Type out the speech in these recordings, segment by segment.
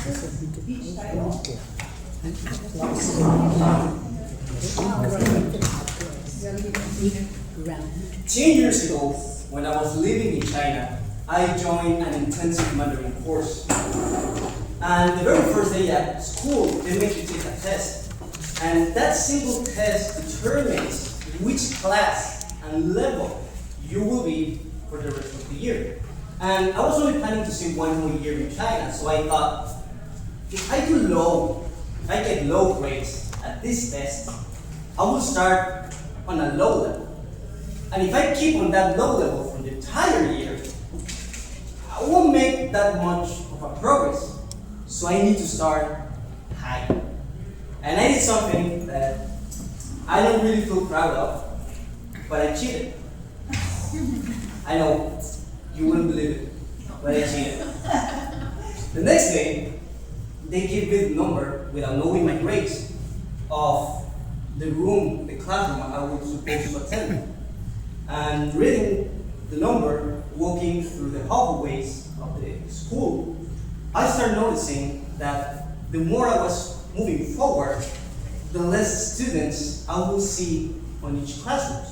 10 years ago, when I was living in China, I joined an intensive Mandarin course. And the very first day at school, they make you take a test. And that single test determines which class and level you will be for the rest of the year. And I was only planning to stay 1 more year in China, so I thought, if I do low, if I get low grades at this test, I will start on a low level. And if I keep on that low level for the entire year, I won't make that much of a progress. So I need to start high. And I did something that I don't really feel proud of, but I cheated. I know, you wouldn't believe it, but I cheated. The next day, they give me the number without knowing my grades of the room, the classroom I was supposed to attend. And reading the number, walking through the hallways of the school, I started noticing that the more I was moving forward, the less students I will see on each classroom.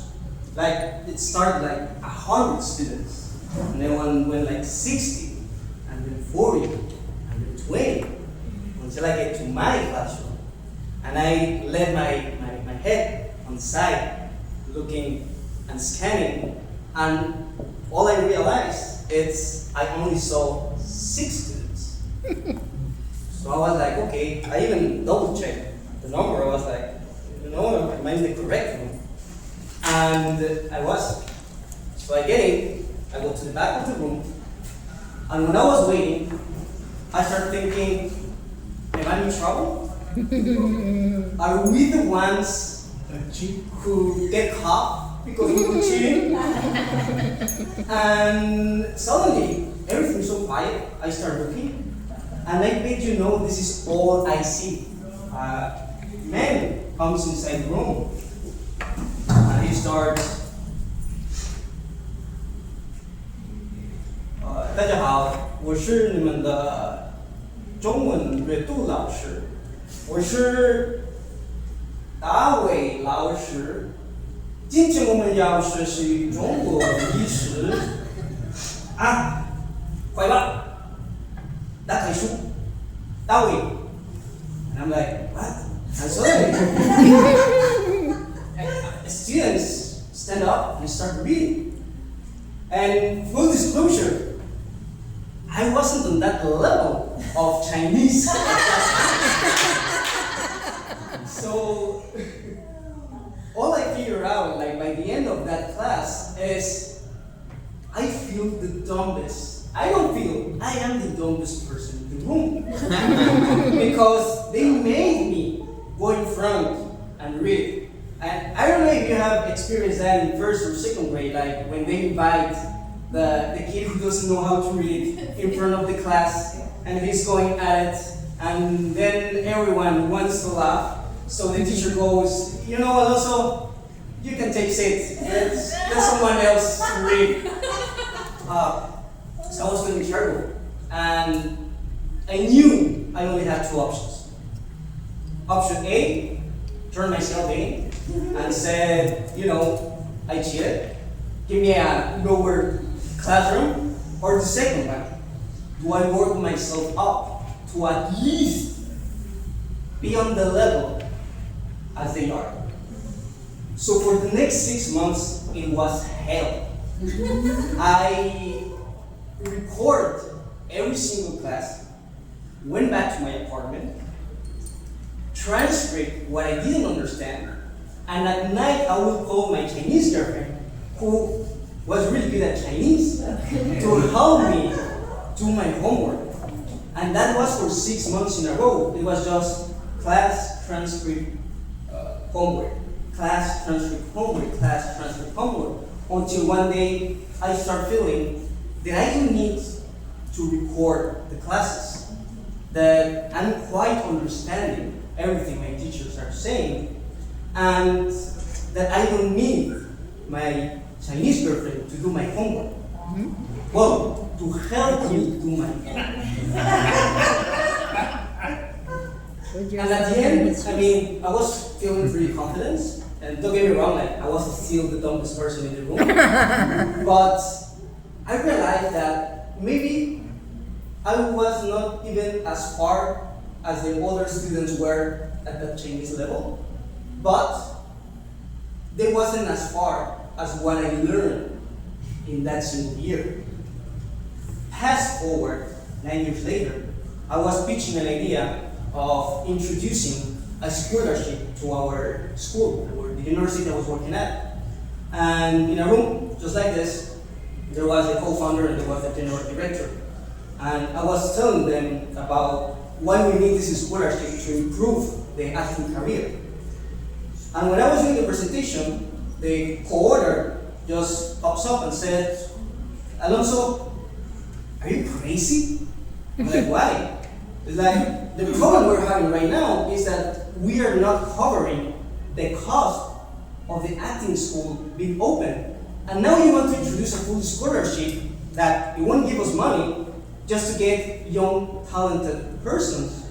Like, it started like 100 students, and then one went like 60, and then 40, and then 20, until I get to my classroom. And I let my head on the side, looking and scanning, and all I realized is I only saw 6 students. So I was like, okay, I even double checked the number. I was like, no, am I in the correct room? And I was. So I get in, I go to the back of the room, and when I was waiting, I started thinking, am I in trouble? Are we the ones who get caught because we were cheating? And suddenly, everything's so quiet, I start looking, and I bet you know this is all I see. Man comes inside the room, and he starts, 大家好，我是你们的中文阅读老师，我是大卫老师。今天我们要学习中国历史啊，快吧，打开书，大卫。And I'm like, what? And suddenly, students stand up and start reading. And full disclosure, I wasn't on that level of Chinese at that time. So all I figure out, like by the end of that class, is I feel the dumbest. I don't feel I am the dumbest person in the room because they made me go in front and read. And I don't know if you have experienced that in first or second grade, like when they invite the kid who doesn't know how to read in front of the class, and he's going at it, and then everyone wants to laugh. So the teacher goes, you know, Alonso, you can take seats. Let someone else read. So I was feeling terrible, and I knew I only had 2 options. Option A, turn myself in and said, you know, I cheated. Give me a lower classroom. Or the second one, do I work myself up to at least be on the level as they are? So for the next 6 months, it was hell. I recorded every single class, went back to my apartment, transcript what I didn't understand, and at night I would call my Chinese girlfriend, who was really good at Chinese, to help me do my homework. And that was for 6 months in a row. It was just class, transcript, homework, class, transcript, homework, class, transcript, homework, until one day I start feeling that I don't need to record the classes, that I'm quite understanding everything my teachers are saying, and that I don't need my Chinese girlfriend to do my homework. Well, to help me do my homework. And at the end, I mean, I was feeling pretty confident. And don't get me wrong, like, I was still the dumbest person in the room. But I realized that maybe I was not even as far as the other students were at that Chinese level. But they wasn't as far as what I learned in that single year. Fast forward 9 years later, I was pitching an idea of introducing a scholarship to our school, or the university I was working at. And in a room just like this, there was a co-founder and there was a general director. And I was telling them about why we need this scholarship to improve the athlete career. And when I was doing the presentation, the co-order just pops up and said, Alonso, are you crazy? I'm like, why? It's like, the problem we're having right now is that we are not covering the cost of the acting school being open. And now you want to introduce a full scholarship that it won't give us money just to get young, talented persons.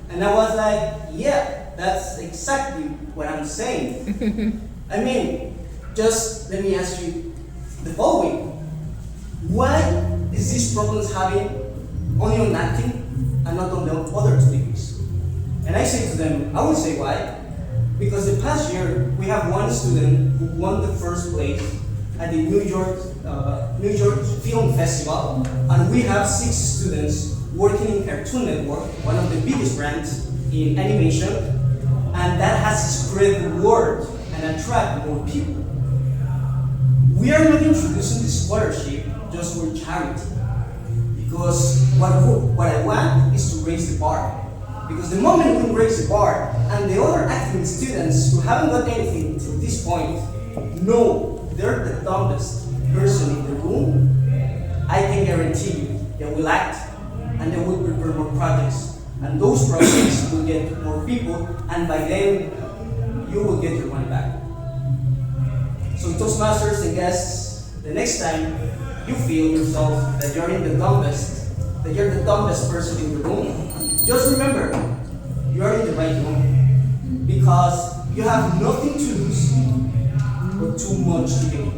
And I was like, yeah, that's exactly what I'm saying. I mean, just let me ask you the following. Why is this problem having only on acting and not on the other two degrees? And I say to them, I will say why. Because the past year, we have one student who won the first place at the New York Film Festival, and we have 6 students working in Cartoon Network, one of the biggest brands in animation, and that has spread the word and attract more people. We are not introducing the scholarship just for charity, because what I want is to raise the bar. Because the moment we raise the bar, and the other acting students who haven't got anything until this point know they're the dumbest person in the room, I can guarantee you they will act and they will prepare more projects. And those projects will get more people, and by then you will get your money back. So Toastmasters and guests, the next time you feel yourself that you're the dumbest person in the room, just remember, you are in the right room, because you have nothing to lose but too much to gain.